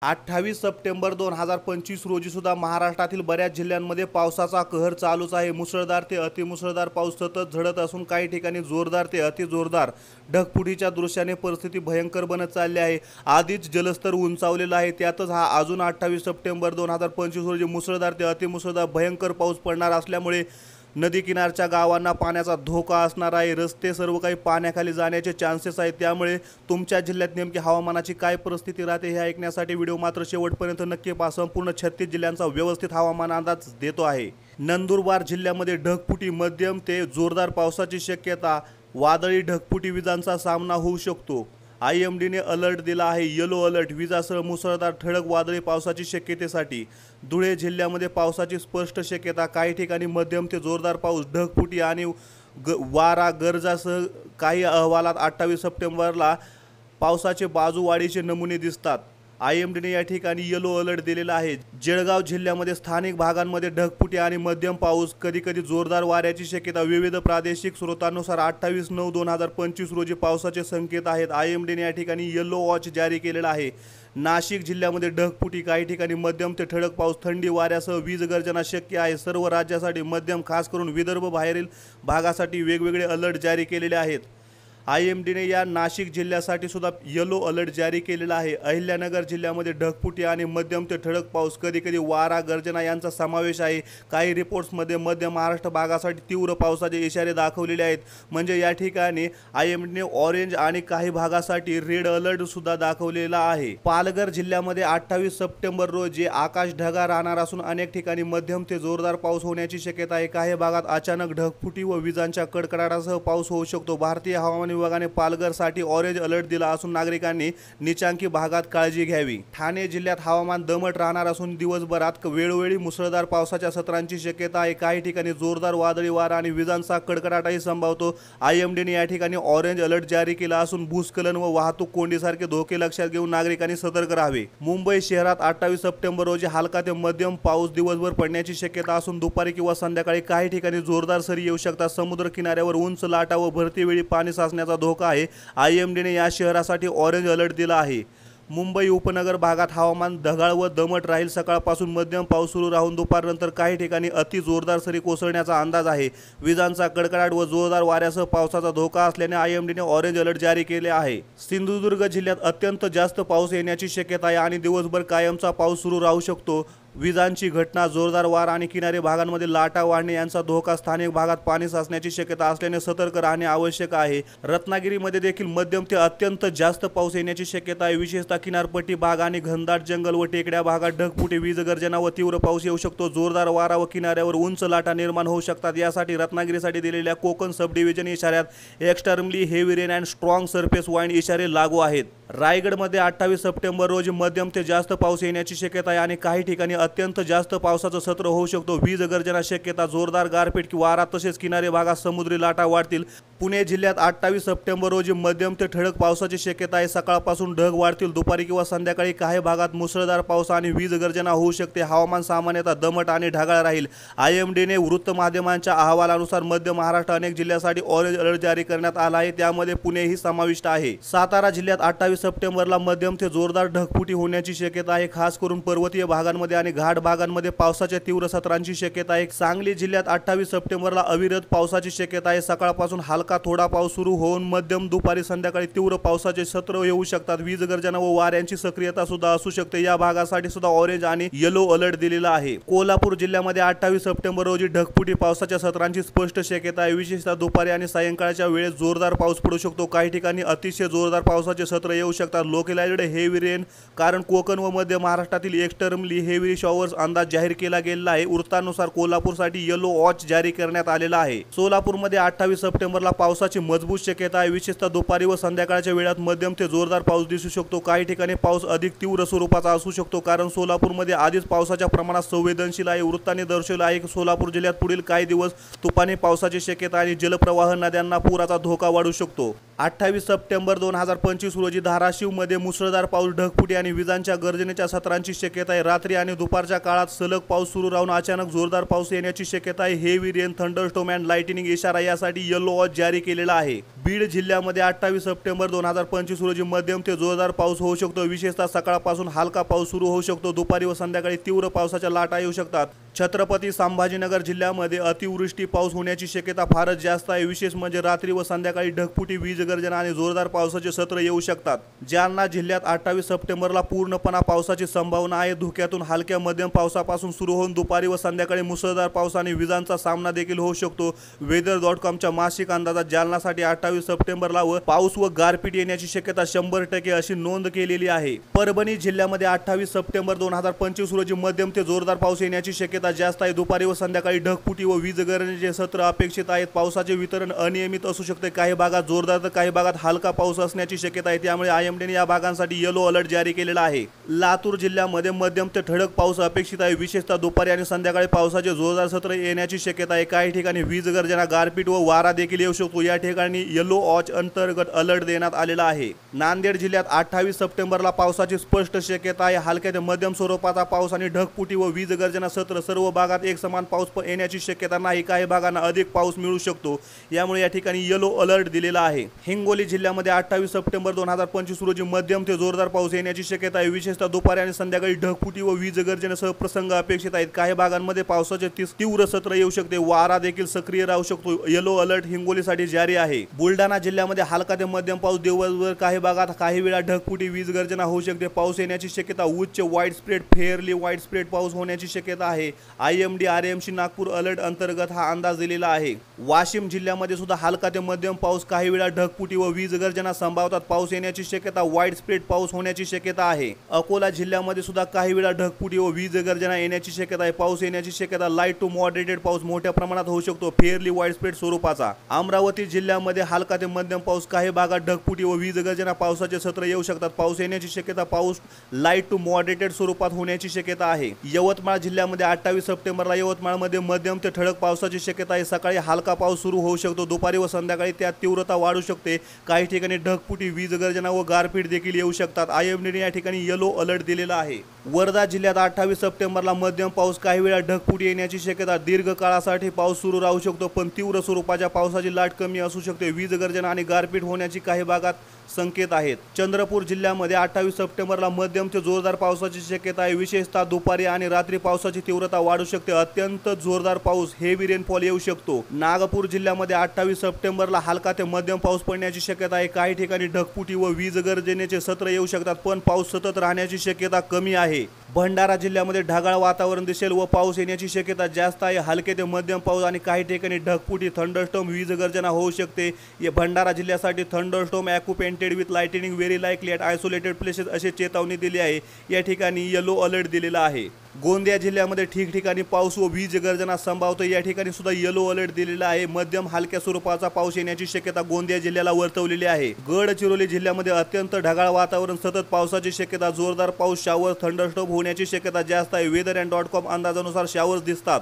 28 September 2025 रोजी सुद्धा महाराष्ट्रातील बऱ्याच जिल्ह्यांमध्ये पावसाचा कहर चालूच आहे। मुसळधार ते अतिमुसळधार पाऊस सतत झडत असून काही ठिकाणी जोरदार ते अतिजोरदार ढगफुटीच्या दृश्याने परिस्थिती भयंकर बनत चालली आहे। आधीच जलस्तर उंचावलेला आहे, त्यातच हा अजून 28 सप्टेंबर 2025 रोजी मुसळधार ते अतिमुसळधार भयंकर पाऊस पडणार असल्यामुळे नदी किनारच्या गावांना पाण्याचा धोका असणार आहे। रस्ते सर्व काही पाण्याखाली जाण्याचे चान्सेस आहेत। त्यामुळे तुमच्या जिल्ह्यात नेमकी हवामानाची काय परिस्थिती राहते हे ऐकण्यासाठी व्हिडिओ मात्र शेवटपर्यंत नक्की पहा। संपूर्ण 36 जिल्ह्यांचा व्यवस्थित हवामान अंदाज देतो आहे। नंदुरबार जिल्ह्यामध्ये ढगफुटी मध्यम ते जोरदार पावसाची शक्यता, वादळी ढगफुटी विजांचा सामना होऊ शकतो। IMDने अलर्ट दिला आहे, येलो अलर्ट विजासह मुसळधार ठळक वादळी पावसाची शक्यतेसाठी। धुळे जिल्ह्यामध्ये पावसाची स्पष्ट शक्यता, काही ठिकाणी मध्यम ते जोरदार पाऊस, ढगफुटी आणि वारा गरजासह काही अहवालात 28 सप्टेंबरला पावसाचे बाजूवाढीचे नमुने दिसतात। IMDने या ठिकाणी येलो अलर्ट दिलेला आहे। जळगाव जिल्ह्यामध्ये स्थानिक भागांमध्ये ढगफुटी आणि मध्यम पाऊस, कधीकधी जोरदार वाऱ्याची शक्यता। विविध प्रादेशिक स्रोतांनुसार 28/9/2025 रोजी पावसाचे संकेत आहेत। IMDने या ठिकाणी येलो वॉच जारी केलेला आहे। नाशिक जिल्ह्यामध्ये ढगफुटी, काही ठिकाणी मध्यम ते ठळक पाऊस, थंडी वाऱ्यासह वीज गर्जना शक्य आहे। सर्व राज्यासाठी मध्यम, खास करून विदर्भ बाहेरील भागासाठी वेगवेगळे अलर्ट जारी केलेले आहेत। IMDने या नाशिक जिल्ह्यासाठी सुद्धा येलो अलर्ट जारी केलेला आहे। अहिल्यानगर जिल्ह्यामध्ये ढगफुटी आणि मध्यम ते ठळक पाऊस, कधीकधी वारा गर्जना यांचा समावेश आहे। काही रिपोर्ट्समध्ये मध्य महाराष्ट्र भागासाठी तीव्र पावसाचे इशारे दाखवलेले आहेत। म्हणजे या ठिकाणी IMDने ऑरेंज आणि काही भागासाठी रेड अलर्ट सुद्धा दाखवलेला आहे। पालघर जिल्ह्यामध्ये 28 सप्टेंबर रोजी आकाश ढगाळ राहणार असून अनेक ठिकाणी मध्यम ते जोरदार पाऊस होण्याची शक्यता आहे। काही भागात अचानक ढगफुटी व विजांच्या कडकडाटासह पाऊस होऊ शकतो। भारतीय हवामान विभागाने पालघरसाठी ऑरेंज अलर्ट दिला असून नागरिकांनी निचांकी भागात काळजी घ्यावी। ठाणे जिल्ह्यात हवामान दमट राहणार असून दिवसभरात वेळोवेळी मुसळधार पावसाच्या सत्रांची शक्यता आहे। काही ठिकाणी जोरदार वादळी वारा आणि विजांचा कडकडाटही संभवतो। IMDने या ठिकाणी ऑरेंज अलर्ट जारी केला असून भूस्खलन व वाहतूक कोंडीसारखे धोके लक्षात घेऊन नागरिकांनी सतर्क राहावे। मुंबई शहरात 28 सप्टेंबर रोजी हलका ते मध्यम पाऊस दिवसभर पडण्याची शक्यता असून दुपारी किंवा संध्याकाळी काही ठिकाणी जोरदार सरी येऊ शकतात। समुद्र किनाऱ्यावर उंच लाटा व भरतीवेळी पाणी साचण्याचा धोका आहे। IMDने या शहरासाठी ऑरेंज अलर्ट दिला आहे। मुंबई उपनगर भागात हवामान ढगाळ व दमट राहील। सकाळपासून मध्यम पाऊस सुरू राहून दुपारनंतर काही ठिकाणी अति जोरदार सरी कोसळण्याचा अंदाज आहे। विजांचा कडकडाट व जोरदार वाऱ्यासह पावसाचा धोका असल्याने IMDने ऑरेंज अलर्ट जारी केले आहे। सिंधुदुर्ग जिल्ह्यात अत्यंत जास्त पाऊस येण्याची शक्यता आहे आणि दिवसभर कायमचा पाऊस सुरू राहू शकतो। विजांची घटना, जोरदार वारा आणि किनारी भागांमध्ये लाटा वाढणे यांचा धोका, स्थानिक भागात पाणी साचण्याची शक्यता असल्याने सतर्क राहणे आवश्यक आहे। रत्नागिरीमध्ये देखील मध्यम ते अत्यंत जास्त पाऊस येण्याची शक्यता आहे। विशेषतः किनारपट्टी भाग आणि घनदाट जंगल व टेकड्या भागात ढगफुटी, वीज गर्जना व तीव्र पाऊस येऊ शकतो। जोरदार वारा व किनाऱ्यावर उंच लाटा निर्माण होऊ शकतात। यासाठी रत्नागिरीसाठी दिलेल्या कोकण सब डिव्हिजन इशाऱ्यात extremely heavy rain and strong surface wind इशारे लागू आहेत। रायगडमध्ये 28 सप्टेंबर रोजी मध्यम ते जास्त पाऊस येण्याची शक्यता आहे आणि काही ठिकाणी अत्यंत जास्त पावसाचं सत्र होऊ शकतो। वीज गर्जना शक्यता, जोरदार गारपीट वारा तसेच किनारी भागात समुद्री लाटा वाढतील। पुणे जिल्ह्यात 28 सप्टेंबर रोजी मध्यम ते ठळक पावसाची शक्यता आहे। सकाळपासून ढग वाढतील, दुपारी किंवा संध्याकाळी काही भागात मुसळधार पाऊस आणि वीज गर्जना होऊ शकते। हवामान सामान्यतः दमट आणि ढगाळ राहील। IMDने वृत्तमाध्यमांच्या अहवालानुसार मध्य महाराष्ट्र अनेक जिल्ह्यांसाठी ऑरेंज अलर्ट जारी करण्यात आला आहे, त्यामध्ये पुणेही समाविष्ट आहे। सातारा जिल्ह्यात 28 सप्टेंबरला मध्यम ते जोरदार ढगफुटी होण्याची शक्यता आहे, खास करून पर्वतीय भागांमध्ये आणि घाट भागांमध्ये पावसाच्या तीव्र सत्रांची शक्यता आहे। सांगली जिल्ह्यात 28 सप्टेंबरला अविरत पावसाची शक्यता आहे। सकाळपासून हलका थोडा पाऊस सुरू होऊन मध्यम दुपारी संध्याकाळी तीव्र पावसाचे सत्र येऊ शकतात। वीज गर्जना व वाऱ्यांची सक्रियता सुद्धा असू शकते। या भागासाठी सुद्धा ऑरेंज आणि येलो अलर्ट दिलेला आहे। कोल्हापूर जिल्ह्यामध्ये 28 सप्टेंबर रोजी ढगफुटी पावसाच्या सत्रांची स्पष्ट शक्यता आहे। विशेषतः दुपारी आणि सायंकाळच्या वेळेस जोरदार पाऊस पडू शकतो। काही ठिकाणी अतिशय जोरदार पावसाचे सत्र येऊ शकतात। लोकलाइज्ड हेवी रेन, कारण कोकण व मध्य महाराष्ट्रातील एक्स्ट्रीमली हेवी शॉवर्स अंदाज जाहीर केला गेला आहे। वृत्तानुसार कोल्हापूरसाठी येलो वॉच जारी करण्यात आलेला आहे। सोलापूरमध्ये 28 सप्टेंबरला पावसाची मजबूत शक्यता आहे। विशेषतः दुपारी व संध्याकाळच्या वेळात मध्यम ते जोरदार पाऊस दिसू शकतो। काही ठिकाणी पाऊस अधिक तीव्र स्वरूपाचा असू शकतो, कारण सोलापूरमध्ये आधीच पावसाच्या प्रमाणात संवेदनशील आहे। वृत्ताने दर्शवले आहे की सोलापूर जिल्ह्यात पुढील काही दिवस तुफानी पावसाची शक्यता आणि जलप्रवाह, नद्यांना पुराचा धोका वाढू शकतो। 28 सप्टेंबर 2025 रोजी धाराशिवमध्ये मुसळधार पाऊस, ढगफुटी आणि विजांच्या गर्जनेच्या सत्रांची शक्यता आहे। रात्री आणि दुपारच्या काळात सलग पाऊस सुरू राहून अचानक जोरदार पाऊस येण्याची शक्यता आहे। Heavy rain, thunderstorm and lightning इशारा यासाठी येलो वॉच जारी केलेला आहे। बीड जिल्ह्यामध्ये 28 सप्टेंबर 2025 रोजी मध्यम ते जोरदार पाऊस होऊ शकतो। विशेषतः सकाळपासून हलका पाऊस सुरू होऊ शकतो। दुपारी व संध्याकाळी तीव्र पावसाच्या लाटा येऊ शकतात। छत्रपती संभाजीनगर जिल्ह्यामध्ये अतिवृष्टी पाऊस होण्याची शक्यता फारच जास्त आहे। विशेष म्हणजे रात्री व संध्याकाळी ढगफुटी, वीज गर्जना आणि जोरदार पावसाचे सत्र येऊ शकतात। जालना जिल्ह्यात 28 सप्टेंबरला पूर्णपणे पावसाची संभावना आहे। धुक्यातून हलक्या मध्यम पावसापासून सुरू होऊन दुपारी व संध्याकाळी मुसळधार पाऊस आणि विजांचा सामना देखील होऊ शकतो। weather.com मासिक अंदाजात जालनासाठी 28 सप्टेंबरला पाऊस व गारपीट येण्याची शक्यता 100% अशी नोंद केलेली आहे। परभणी जिल्ह्यामध्ये 28 सप्टेंबर 2025 रोजी मध्यम ते जोरदार पाऊस येण्याची शक्यता जास्त आहे। दुपारी व संध्याकाळी ढगफुटी व वीज गर्जनेचे सत्र अपेक्षित आहेत। पावसाचे वितरण अनियमित असू शकते। काही भागात जोरदार तर काही भागात हलका पाऊस असण्याची शक्यता आहे। त्यामुळे आयएमडीने या भागांसाठी येलो अलर्ट जारी केलेला आहे। लातूर जिल्ह्यामध्ये मध्यम ते ठळक पाऊस अपेक्षित आहे। विशेषतः दुपारी आणि संध्याकाळी पावसाचे जोरदार सत्र येण्याची शक्यता आहे। काही ठिकाणी वीज गर्जना, गारपीट व वारा देखील येऊ शकतो। या ठिकाणी येलो वॉच अंतर्गत अलर्ट देण्यात आलेला आहे। नांदेड जिल्ह्यात 28 सप्टेंबरला पावसाची स्पष्ट शक्यता आहे। हलक्या ते मध्यम स्वरूपाचा पाऊस आणि ढगफुटी व वीज गर्जना सत्र, सर्व भागात एक समान पाऊस येण्याची शक्यता नाही। काही भागांना अधिक पाऊस मिळू शकतो। यामुळे या ठिकाणी येलो अलर्ट दिलेला आहे। हिंगोली जिल्ह्यामध्ये 28 सप्टेंबर 2025 रोजी मध्यम ते जोरदार पाऊस येण्याची शक्यता आहे। विशेषतः दुपारी आणि संध्याकाळी ढगफुटी व वीज गर्जनेसह प्रसंग अपेक्षित आहेत। काही भागांमध्ये पावसाचे तीव्र सत्र येऊ शकते। वारा देखील सक्रिय राहू शकतो। येलो अलर्ट हिंगोलीसाठी जारी आहे। बुलढाणा जिल्ह्यामध्ये हलका ते मध्यम पाऊस, दिवसभर काही भागात काही वेळा ढगफुटी, वीज गर्जना होऊ शकते। पाऊस येण्याची शक्यता उच्च, wide spread, fairly wide spread पाऊस होण्याची शक्यता आहे। आयएमडी आरएमसी नागपूर अलर्ट अंतर्गत हा अंदाज दिलेला आहे। वाशिम जिल्ह्यामध्ये सुद्धा हलका ते मध्यम पाऊस, काही वेळा ढगफुटी व वीज गर्जना संभावतात। पाऊस येण्याची शक्यता, वाईड स्प्रेड पाऊस होण्याची शक्यता आहे। अकोला जिल्ह्यामध्ये सुद्धा काही वेळा ढगफुटी व वीज गर्जना येण्याची शक्यता आहे। पाऊस येण्याची शक्यता, लाईट टू मॉडरेटेड पाऊस मोठ्या प्रमाणात होऊ शकतो, फेअरली वाईड स्प्रेड स्वरूपाचा। अमरावती जिल्ह्यामध्ये हलका ते मध्यम पाऊस, काही भागात ढगफुटी व वीज गर्जना, पावसाचे सत्र येऊ शकतात। पाऊस येण्याची शक्यता, पाऊस लाईट टू मॉडरेटेड स्वरूपात होण्याची शक्यता आहे। यवतमाळ जिल्ह्यामध्ये 28 सप्टेंबरला यवतमाळमध्ये मध्यम ते ठळक पावसाची शक्यता आहे। सकाळी हलका पाऊस सुरू होऊ शकतो। दुपारी व संध्याकाळी त्यात तीव्रता वाढू शकते। काही ठिकाणी ढगफुटी, वीज गर्जना व गारपीट देखील येऊ शकतात। आयएमडीने या ठिकाणी येलो अलर्ट दिलेला आहे। वर्धा जिल्ह्यात 28 सप्टेंबरला मध्यम पाऊस, काही वेळा ढगफुटी येण्याची शक्यता। दीर्घ काळासाठी पाऊस सुरू राहू शकतो, पण तीव्र स्वरूपाच्या पावसाची लाट कमी असू शकते। वीज गर्जना आणि गारपीट होण्याची काही भागात संकेत आहेत। चंद्रपूर जिल्ह्यामध्ये 28 सप्टेंबरला मध्यम ते जोरदार पावसाची शक्यता आहे। विशेषतः दुपारी आणि रात्री पावसाची तीव्रता वाढू शकते। अत्यंत जोरदार पाऊस, हेवी रेनफॉल येऊ शकतो। नागपूर जिल्ह्यामध्ये 28 सप्टेंबरला हलका ते मध्यम पाऊस पडण्याची शक्यता आहे। काही ठिकाणी ढगफुटी व वीज गर्जनेचे सत्र येऊ शकतात, पण पाऊस सतत राहण्याची शक्यता कमी आहे। भंडारा जिल्ह्यामध्ये ढगाळ वातावरण दिसेल व पाऊस येण्याची शक्यता जास्त आहे। हलके ते मध्यम पाऊस आणि काही ठिकाणी ढगफुटी, थंडरस्टॉर्म, वीज गर्जना होऊ शकते। या भंडारा जिल्ह्यासाठी thunderstorm accompanied with lightning very likely at isolated places असे चेतावणी दिली आहे। या ठिकाणी येलो अलर्ट दिलेला आहे। गोंदिया जिल्ह्यामध्ये ठिकठिकाणी पाऊस व वीज गर्जना संभावतो। या ठिकाणी सुद्धा येलो अलर्ट दिलेला आहे। मध्यम हलक्या स्वरूपाचा पाऊस येण्याची शक्यता गोंदिया जिल्ह्याला वर्तवलेली आहे। गडचिरोली जिल्ह्यामध्ये अत्यंत ढगाळ वातावरण, सतत पावसाची शक्यता, जोरदार पाऊस, शावर, थंडरस्टॉर्म होण्याची शक्यता जास्त आहे। weather.com अंदाजानुसार शावर्स दिसतात।